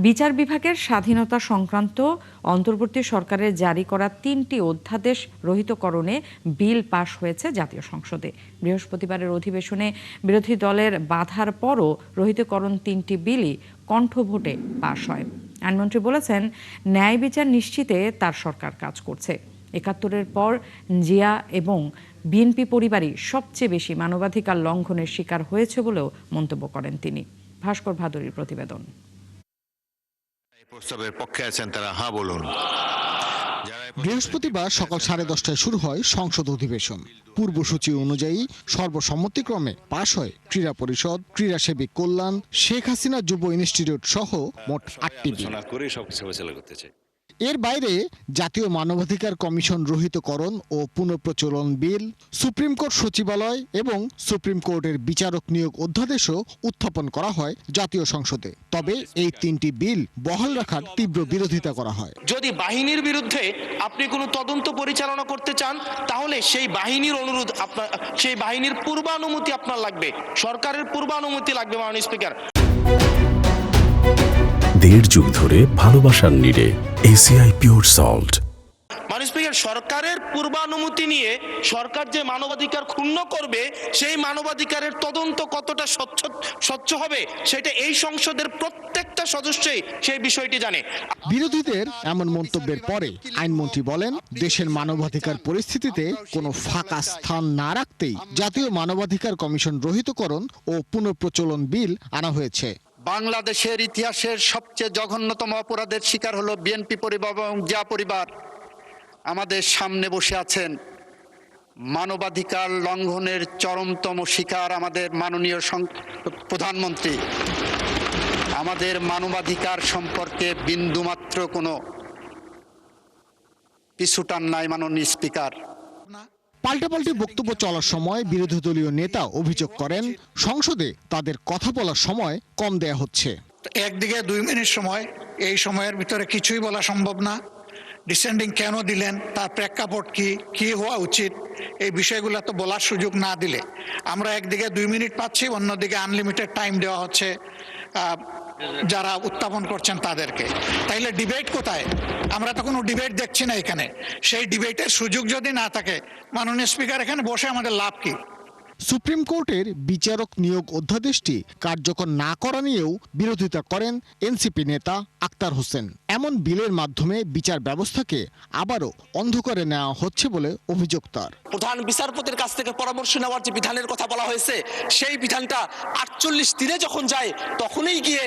বিচার বিভাগের স্বাধীনতা সংক্রান্ত অন্তর্বর্তী সরকারের জারি করা ৩টি অধ্যাদেশ রহিতকরণে বিল পাশ হয়েছে জাতীয় সংসদে। বৃহস্পতিবারের অধিবেশনে বিরোধী দলের বাধার পরও রহিতকরণ ৩টি বিলই কণ্ঠভোটে পাশ হয়। আইনমন্ত্রী বলেছেন, ন্যায় বিচার নিশ্চিতে তার সরকার কাজ করছে। ৭১-এর পর জিয়া এবং বিএনপি পরিবারই সবচেয়ে বেশি মানবাধিকার লঙ্ঘনের শিকার হয়েছে বলেও মন্তব্য করেন তিনি। ভাস্কর ভাদুরীর প্রতিবেদন। প্রস্তাবের পক্ষে আছেন তারা হ্যাঁ বলুন। বৃহস্পতিবার সকাল 10:30টায় শুরু হয় সংসদ অধিবেশন। পূর্বসূচি অনুযায়ী সর্বসম্মতিক্রমে পাশ হয় ক্রীড়া পরিষদ, ক্রীড়া সেবিক কল্যাণ, শেখ হাসিনা যুব ইনস্টিটিউট সহ মোট 8টি বিল। এর বাইরে জাতীয় মানবাধিকার কমিশন রহিতকরণ ও পুনঃপ্রচলন বিল, সুপ্রিম কোর্ট সচিবালয় এবং সুপ্রিম কোর্টের বিচারক নিয়োগ অধ্যাদেশও উত্থাপন করা হয় জাতীয় সংসদে। তবে এই 3টি বিল বহাল রাখার তীব্র বিরোধিতা করা হয়। যদি বাহিনীর বিরুদ্ধে আপনি কোনো তদন্ত পরিচালনা করতে চান, তাহলে সেই বাহিনীর অনুরোধ আপনার, সেই বাহিনীর পূর্বানুমতি আপনার লাগবে, সরকারের পূর্বানুমতি লাগবে। মাননীয় স্পিকার, 1.5 যুগ ধরে ভালোবাসার নিড়ে এসিআই পিওর সল্ট। মাননীয় স্পিকার, সরকারের পূর্বানুমতি নিয়ে সরকার যে মানবাধিকার ক্ষুণ্ণ করবে, সেই মানবাধিকারের তদন্ত কতটা স্বচ্ছ হবে, সেটা এই সংসদের প্রত্যেকটা সদস্যই সেই বিষয়টি জানে। বিরোধীদের এমন মন্তব্যের পরে আইনমন্ত্রী বলেন, দেশের মানবাধিকার পরিস্থিতিতে কোনো ফাঁকা স্থান না রাখতেই জাতীয় মানবাধিকার কমিশন রহিতকরণ ও পুনঃপ্রচলন বিল আনা হয়েছে। বাংলাদেশের ইতিহাসের সবচেয়ে জঘন্যতম অপরাধের শিকার হলো বিএনপি পরিবার এবং জিয়া পরিবার। আমাদের সামনে বসে আছেন মানবাধিকার লঙ্ঘনের চরমতম শিকার আমাদের মাননীয় প্রধানমন্ত্রী। আমাদের মানবাধিকার সম্পর্কে বিন্দুমাত্র কোনো পিছুটান নাই মাননীয় স্পিকার। পাল্টাপাল্টি বক্তব্য চলার সময় বিরোধী দলীয় নেতা অভিযোগ করেন, সংসদে তাদের কথা বলার সময় কম দেয়া হচ্ছে। একদিকে 2 মিনিট সময়, এই সময়ের ভিতরে কিছুই বলা সম্ভব না। ডিসেন্ডিং কেন দিলেন, তার প্রেক্ষাপট কি হওয়া উচিত, এই বিষয়গুলো তো বলার সুযোগ না দিলে আমরা একদিকে 2 মিনিট পাচ্ছি, অন্যদিকে আনলিমিটেড টাইম দেওয়া হচ্ছে যারা উত্থাপন করছেন তাদেরকে। তাইলে ডিবেট কোথায়? আমরা তো কোনো ডিবেট দেখছি না এখানে। সেই ডিবেটের সুযোগ যদি না থাকে, মাননীয় স্পিকার, এখানে বসে আমাদের লাভ কি? সুপ্রিম কোর্টের বিচারক নিয়োগ অধ্যাদেশটি কার্যকর না করা নিয়েও বিরোধিতা করেন এনসিপি নেতা আক্তার হোসেন। এমন বিলের মাধ্যমে বিচার ব্যবস্থাকে আবারও অন্ধকারে নেওয়া হচ্ছে বলে অভিযোগ তার। প্রধান বিচারপতির কাছ থেকে পরামর্শ নেওয়ার যে বিধানের কথা বলা হয়েছে, সেই বিধানটা 48 দিনে যখন যায়, তখনই গিয়ে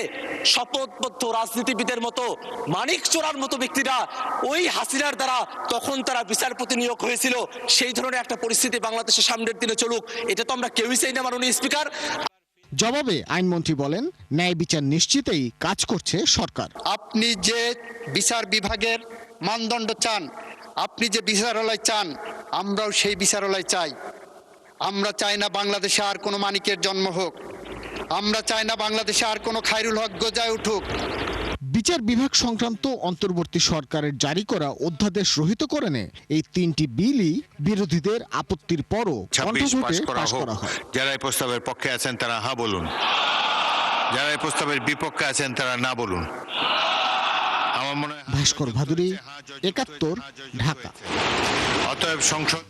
শপথবদ্ধ রাজনীতিবিদের মতো, মানিক চোরার মতো ব্যক্তিরা ওই হাসিনার দ্বারা তখন তারা বিচারপতি নিয়োগ হয়েছিল, সেই ধরনের একটা পরিস্থিতি বাংলাদেশের সামনের দিনে চলুক, এটা তো আমরা কেউই চাই না মাননীয় স্পিকার। জবাবে আইনমন্ত্রী বলেন, ন্যায় বিচার নিশ্চিতেই কাজ করছে সরকার। আপনি যে বিচার বিভাগের মানদণ্ড চান, আপনি যে বিচারালয় চান, আমরাও সেই বিচারালয় চাই। আমরা চাই না বাংলাদেশে আর কোনো মানিকের জন্ম হোক, আমরা চাই না বাংলাদেশে আর কোনো খায়রুল হক গজায় উঠুক। বিচার বিভাগ সংক্রান্ত অন্তর্বর্তী সরকারের জারি করা অধ্যাদেশ রহিতকরণে এই 3টি বিলই বিরোধীদের আপত্তির পরও কণ্ঠভোটে পাস করা হয়। যারা এই প্রস্তাবের পক্ষে আছেন তারা হ্যাঁ বলুন, যারা এই প্রস্তাবের বিপক্ষে আছেন তারা না বলুন। আমার মনে হয় ভাস্কর ভাদুরী, ৭১, ঢাকা। অতএব সংসদ